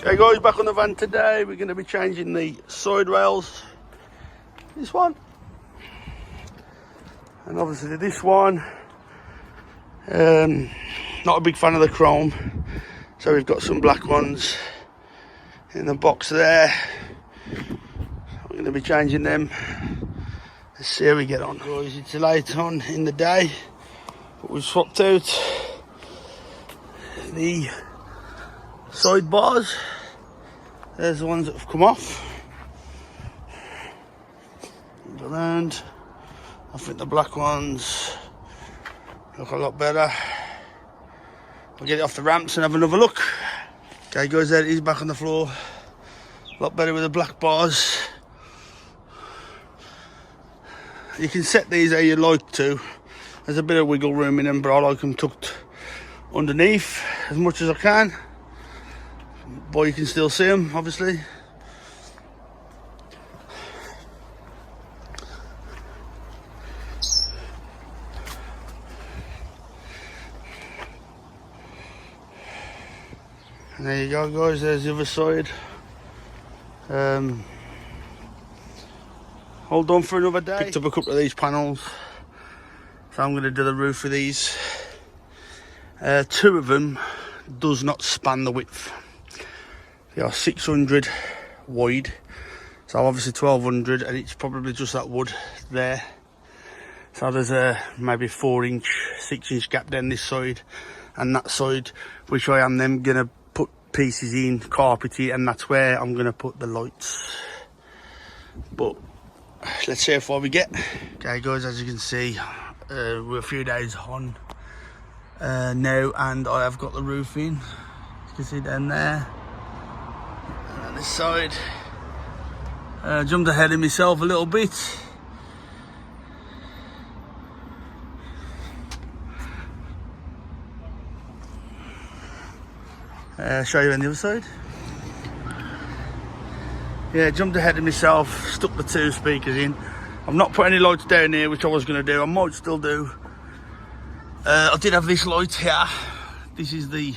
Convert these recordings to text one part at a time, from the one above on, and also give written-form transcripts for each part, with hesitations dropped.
Okay guys, back on the van today. We're going to be changing the side rails. This one. And obviously this one. Not a big fan of the chrome. So we've got some black ones in the box there. We're going to be changing them. Let's see how we get on. Guys, it's late on in the day. But we've swapped out the side bars. There's the ones that have come off. Go around. I think the black ones look a lot better. We'll get it off the ramps and have another look. Okay guys, there it is back on the floor. A lot better with the black bars. You can set these how you like to. There's a bit of wiggle room in them, but I like them tucked underneath as much as I can. But you can still see them, obviously. And there you go guys, there's the other side. Hold on for another day. Picked up a couple of these panels. So I'm going to do the roof with these. Two of them does not span the width. They are 600 wide. So obviously 1200, and it's probably just that wood there. So there's a maybe 4-inch, 6-inch gap down this side and that side, which I am then going to put pieces in, carpety, and that's where I'm going to put the lights. But let's see how far we get. Okay guys, as you can see, we're a few days on now, and I have got the roof in. You can see down there. And on this side, jumped ahead of myself a little bit. Show you on the other side. Yeah, jumped ahead of myself, stuck the 2 speakers in. I've not put any lights down here, which I was going to do. I might still do. I did have this light here. This is the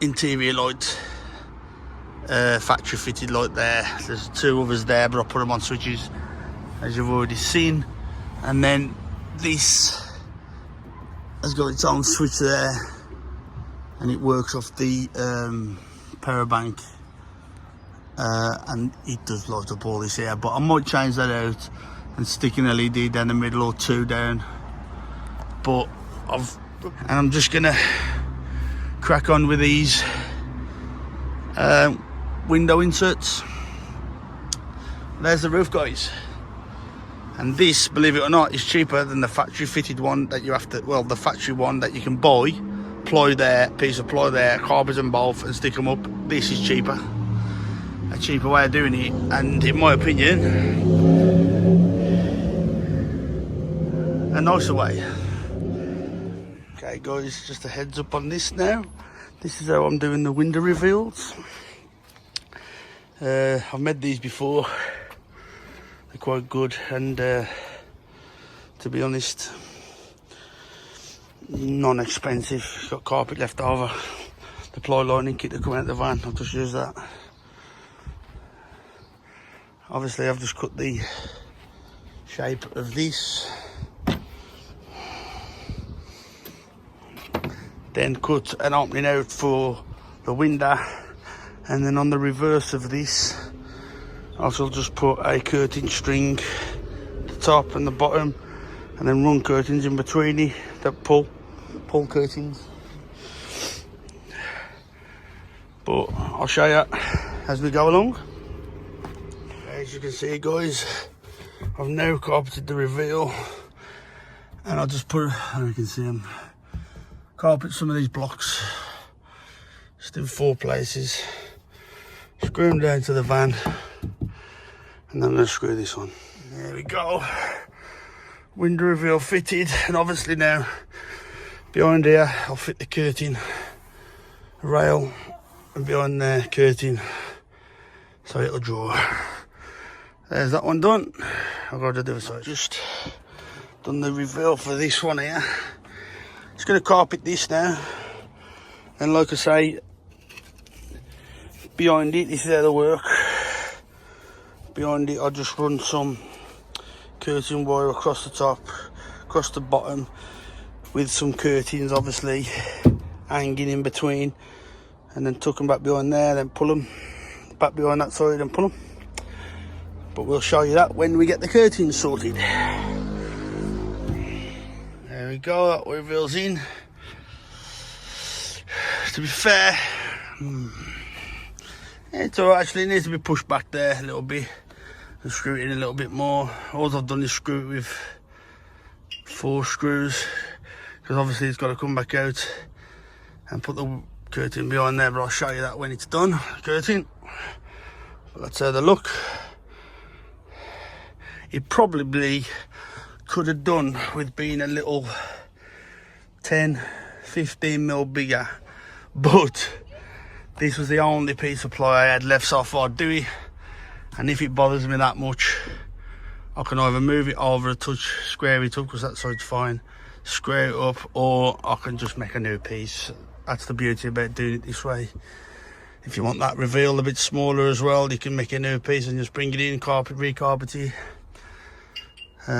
interior light, factory fitted light there. There's 2 others there, but I put them on switches, as you've already seen. And then this has got its own switch there, and it works off the power bank, and it does light up all this here. But I might change that out and stick an LED down the middle, or 2 down. But I'm just gonna crack on with these window inserts. There's the roof, guys. And this, believe it or not, is cheaper than the factory fitted one that you have to, well, the factory one that you can buy, ply there, piece of ply there, carbons and both, and stick them up. This is cheaper. A cheaper way of doing it, and in my opinion, a nicer way. Okay guys, just a heads up on this now. This is how I'm doing the window reveals. I've made these before. They're quite good, and to be honest, non-expensive. Got carpet left over. The ply lining kit that come out of the van, I'll just use that. Obviously I've just cut the shape of this, then cut an opening out for the window, and then on the reverse of this I shall just put a curtain string at the top and the bottom, and then run curtains in between it that pull curtains. But I'll show you as we go along. As you can see guys, I've now carpeted the reveal, and I'll just put, and you can see them, carpet some of these blocks just in 4 places, screw them down to the van, and then I'm going to screw this on. There we go, window reveal fitted. And obviously now behind here I'll fit the curtain rail, and behind there curtain, so it'll draw. There's that one done. I'll go to the other side. Just done the reveal for this one here. Just going to carpet this now. And like I say, behind it, this is how they work. Behind it, I just run some curtain wire across the top, across the bottom, with some curtains obviously hanging in between, and then tuck them back behind there, then pull them back behind that side and pull them. But we'll show you that when we get the curtains sorted. There we go, that reveals in. To be fair, it's alright actually, it needs to be pushed back there a little bit and screw it in a little bit more. All I've done is screw it with 4 screws, because obviously it's got to come back out, and put the curtain behind there, but I'll show you that when it's done, curtain. But that's how they look. It probably could have done with being a little 10-15 mil bigger, but this was the only piece of ply I had left, so I thought I'd do it. And if it bothers me that much, I can either move it over a touch, square it up, because that side's fine, square it up, or I can just make a new piece. That's the beauty about doing it this way. If you want that reveal a bit smaller as well, you can make a new piece and just bring it in, recarpet it.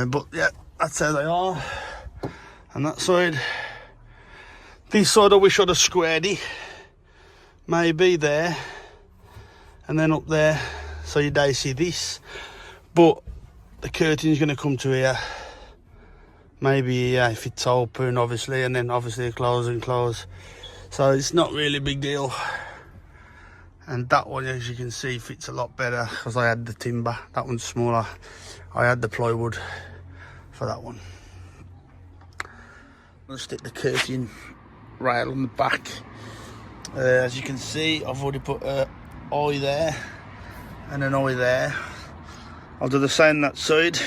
But yeah, that's how they are. And that side, this side I wish I'd have squared it, maybe there, and then up there, so you don't see this. But the curtain's going to come to here, maybe here if it's open obviously, and then obviously close and close. So it's not really a big deal. And that one, as you can see, fits a lot better because I had the timber. That one's smaller. I had the plywood for that one. I'm going to stick the curtain rail on the back. As you can see, I've already put an eye there and an eye there. I'll do the same that side,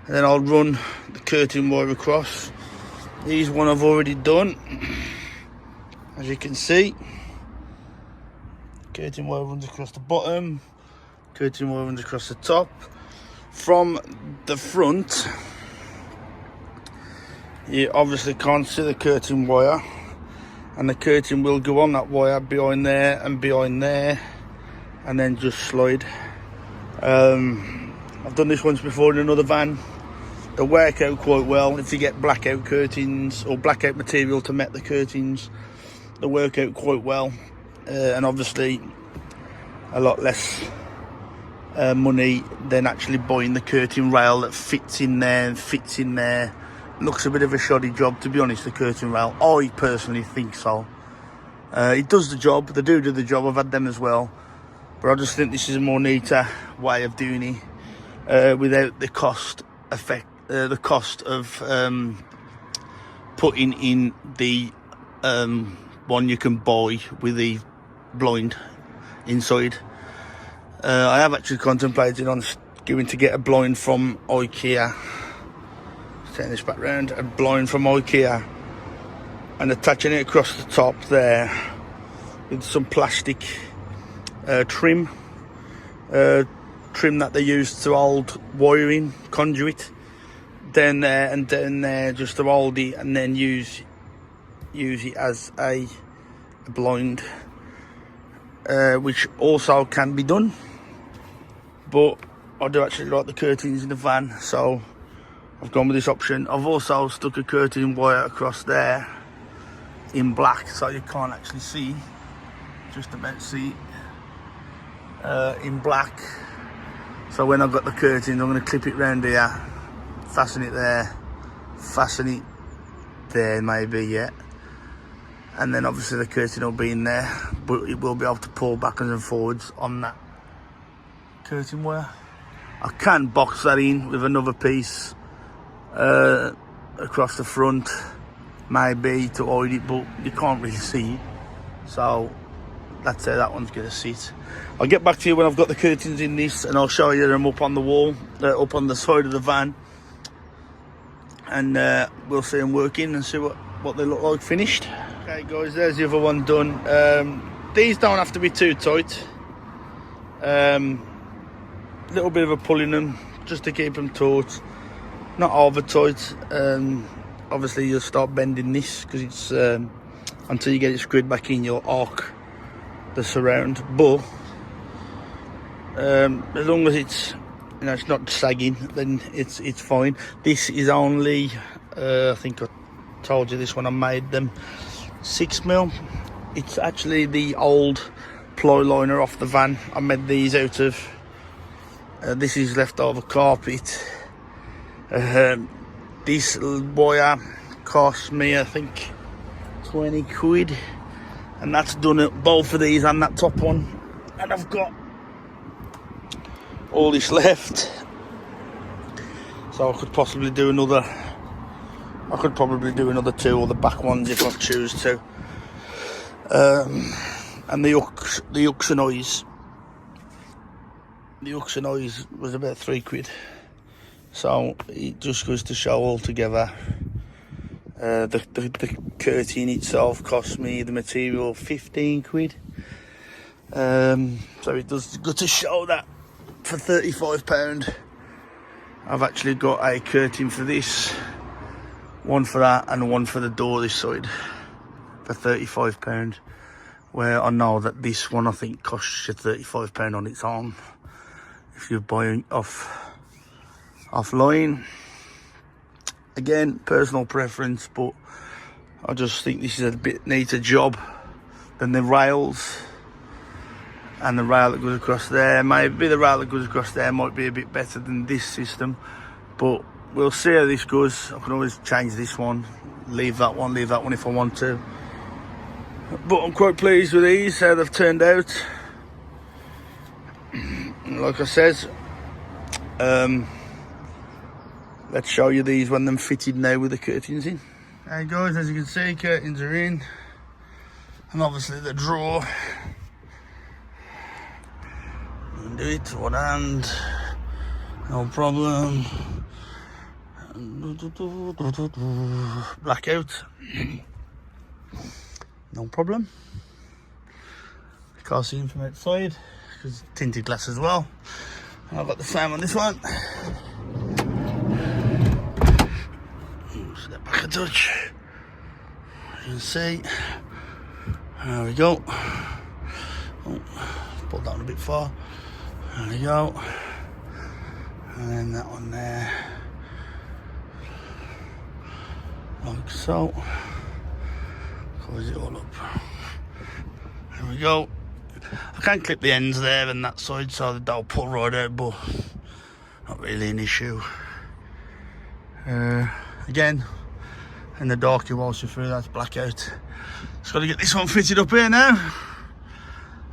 and then I'll run the curtain wire across. Here's one I've already done. As you can see, curtain wire runs across the bottom, curtain wire runs across the top. From the front, you obviously can't see the curtain wire, and the curtain will go on that wire behind there and behind there, and then just slide. I've done this once before in another van. They work out quite well. If you get blackout curtains or blackout material to make the curtains, they work out quite well, and obviously a lot less money than actually buying the curtain rail that fits in there and fits in there. Looks a bit of a shoddy job, to be honest, the curtain rail. I personally think so. It does the job, they do the job, I've had them as well, but I just think this is a more neater way of doing it, without the cost of putting in the one you can buy with the blind inside. I have actually contemplated on going to get a blind from IKEA. Turn this back round, a blind from IKEA, and attaching it across the top there with some plastic trim that they use to hold wiring conduit down there and down there, just to hold it, and then use it as a blind, which also can be done. But I do actually like the curtains in the van, so I've gone with this option. I've also stuck a curtain wire across there in black, so you can't actually see, just about see in black. So when I've got the curtains, I'm going to clip it round here, fasten it there, fasten it there maybe, yeah. And then obviously the curtain will be in there, but it will be able to pull backwards and forwards on that curtain wire. I can box that in with another piece across the front, maybe, to hide it, but you can't really see it. So that's how that one's going to sit. I'll get back to you when I've got the curtains in this, and I'll show you them up on the wall, up on the side of the van, and we'll see them working and see what they look like finished. Okay guys, there's the other one done. These don't have to be too tight. Little bit of a pull in them just to keep them taut, not over tight. Obviously you'll start bending this because it's until you get it screwed back in, you'll arc the surround. But as long as it's, you know, it's not sagging, then it's fine. This is only I think I told you this when I made them, 6mm. It's actually the old ply liner off the van. I made these out of this is leftover carpet. This wire cost me, I think, 20 quid, and that's done it, both of these and that top one. And I've got all this left, so I could possibly do another. I could probably do another 2, or the back ones if I choose to. And the Uxanoise was about 3 quid. So it just goes to show all together. The curtain itself cost me, the material, 15 quid. So it does go to show that for £35 I've actually got a curtain for this, one for that and one for the door this side, for £35, where I know that this one I think costs you £35 on its own if you're buying offline. Again, personal preference, but I just think this is a bit neater job than the rails. And the rail that goes across there, maybe the rail that goes across there might be a bit better than this system, but we'll see how this goes. I can always change this one, leave that one if I want to. But I'm quite pleased with these, how they've turned out. Like I said, let's show you these when they're fitted now with the curtains in. Hey guys, as you can see, curtains are in, and obviously the drawer. Do it one hand, no problem. Blackout, no problem. Can't see him from outside because it's tinted glass as well. And I've got the same on this one. Step back a touch. You can see. There we go. Oh, pulled that one a bit far. There we go. And then that one there, like so. Close it all up. There we go. I can clip the ends there and that side so that they'll pull right out, but not really an issue. Again, in the dark you watch through, that's blackout. Just got to get this one fitted up here now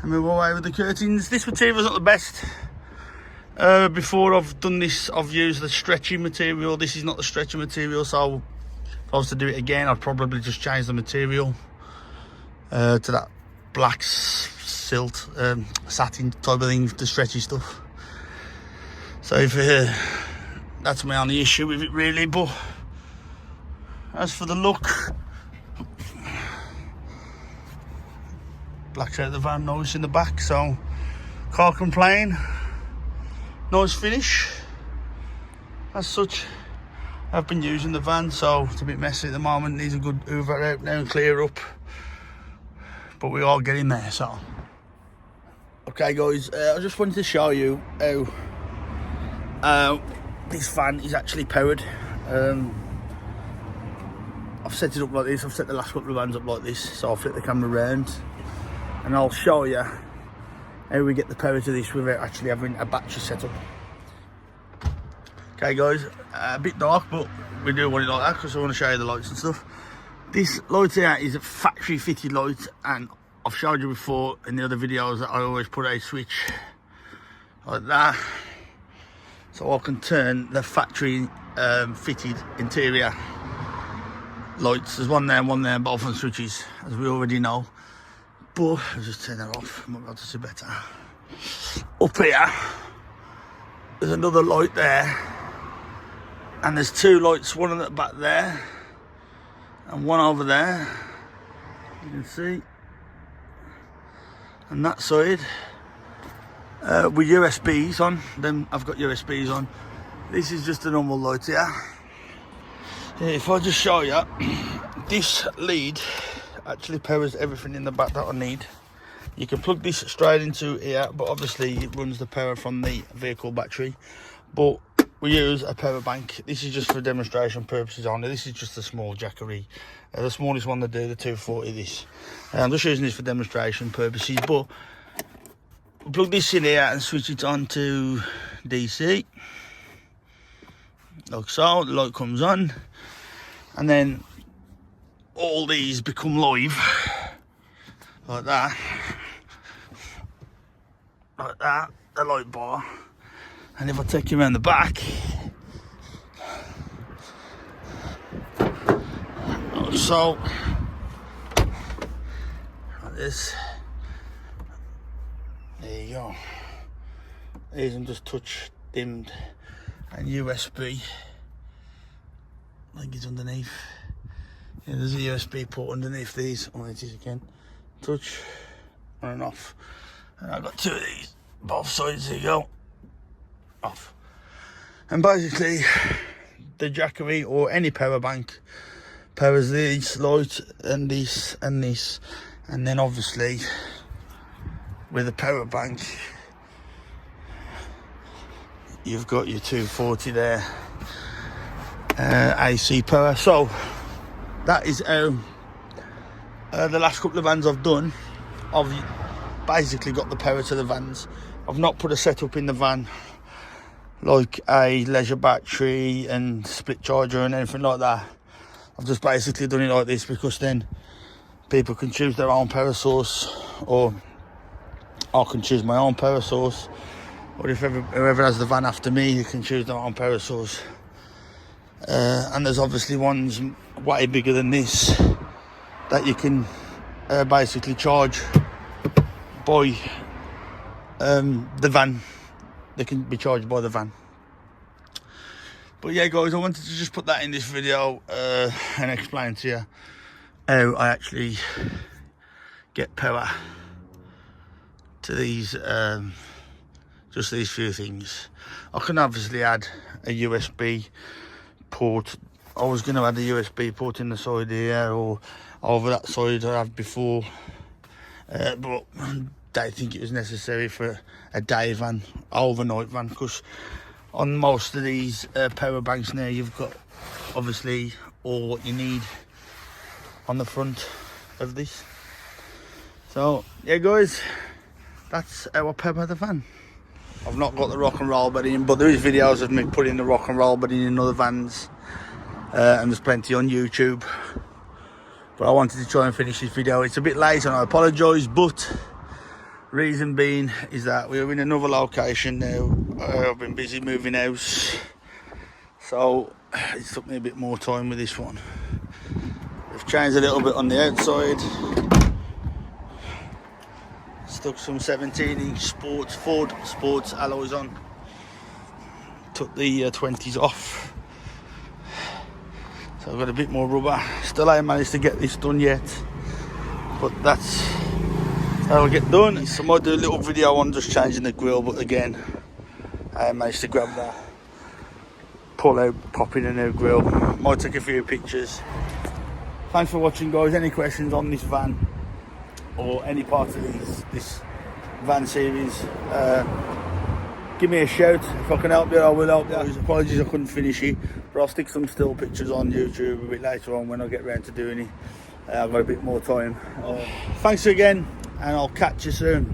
and move away with the curtains. This material's not the best. Before I've done this, I've used the stretchy material. This is not the stretchy material, so if I was to do it again, I'd probably just change the material to that black silt, satin type of thing, the stretchy stuff. So if that's my only issue with it really. But as for the look, blacks out the van, noise in the back, so can't complain. Nice finish as such. I've been using the van, so it's a bit messy at the moment. Needs a good hoover out now and clear up, but we are getting there. So okay guys, I just wanted to show you how this van is actually powered. I've set it up like this. I've set the last couple of vans up like this, so I'll flip the camera around and I'll show you how we get the power to this without actually having a battery set up. Okay guys, a bit dark, but we do want it like that because I want to show you the lights and stuff. This light here is a factory fitted light, and I've showed you before in the other videos that I always put a switch like that, so I can turn the factory fitted interior lights. There's one there, both on switches, as we already know. But I'll just turn that off, I might be able to see better. Up here, there's another light there, and there's 2 lights, one at the back there, and one over there, you can see. And that side, with USBs on, then I've got USBs on. This is just a normal light here. If I just show you, this lead actually powers everything in the back that I need. You can plug this straight into here, but obviously it runs the power from the vehicle battery. But we use a power bank. This is just for demonstration purposes only. This is just a small Jackery. The smallest one they do, the 240 this. I'm just using this for demonstration purposes, but plug this in here and switch it on to DC. Like so, the light comes on. And then all these become live. Like that. Like that, the light bar. And if I take you around the back, like so, like this, there you go. These are just touch dimmed, and USB, I think it's underneath. Yeah, there's a USB port underneath these. Oh, it is again. Touch, on and off. And I've got two of these, both sides, there you go. Off. And basically the Jackery or any power bank powers these lights and this and this, and then obviously with a power bank you've got your 240 there, AC power. So that is the last couple of vans I've done. I've basically got the power to the vans. I've not put a setup in the van like a leisure battery and split charger and anything like that. I've just basically done it like this because then people can choose their own power source, or I can choose my own power source, or if whoever has the van after me, you can choose their own power source. And there's obviously ones way bigger than this that you can basically charge by the van. They can be charged by the van. But yeah guys, I wanted to just put that in this video and explain to you how I actually get power to these, just these few things. I can obviously add a USB port. I was going to add a USB port in the side here or over that side I have before, but don't think it was necessary for a day van, overnight van, because on most of these power banks now you've got obviously all what you need on the front of this. So yeah guys, that's how I power the van. I've not got the rock and roll bed in, but there is videos of me putting the rock and roll bed in other vans, and there's plenty on YouTube. But I wanted to try and finish this video. It's a bit late and I apologise, but reason being is that we're in another location now. I've been busy moving house, so it took me a bit more time with this one. We've changed a little bit on the outside. Stuck some 17-inch Ford Sports alloys on. Took the 20s off. So I've got a bit more rubber. Still haven't managed to get this done yet, but that's how I get done. So I might do a little video on just changing the grill, but again, I managed to grab that, pull out, pop in a new grill. Might take a few pictures. Thanks for watching guys. Any questions on this van or any part of this van series, give me a shout. If I can help you, I will help you. Apologies I couldn't finish it, but I'll stick some still pictures on YouTube a bit later on when I get round to doing it. I've got a bit more time. Thanks again, and I'll catch you soon.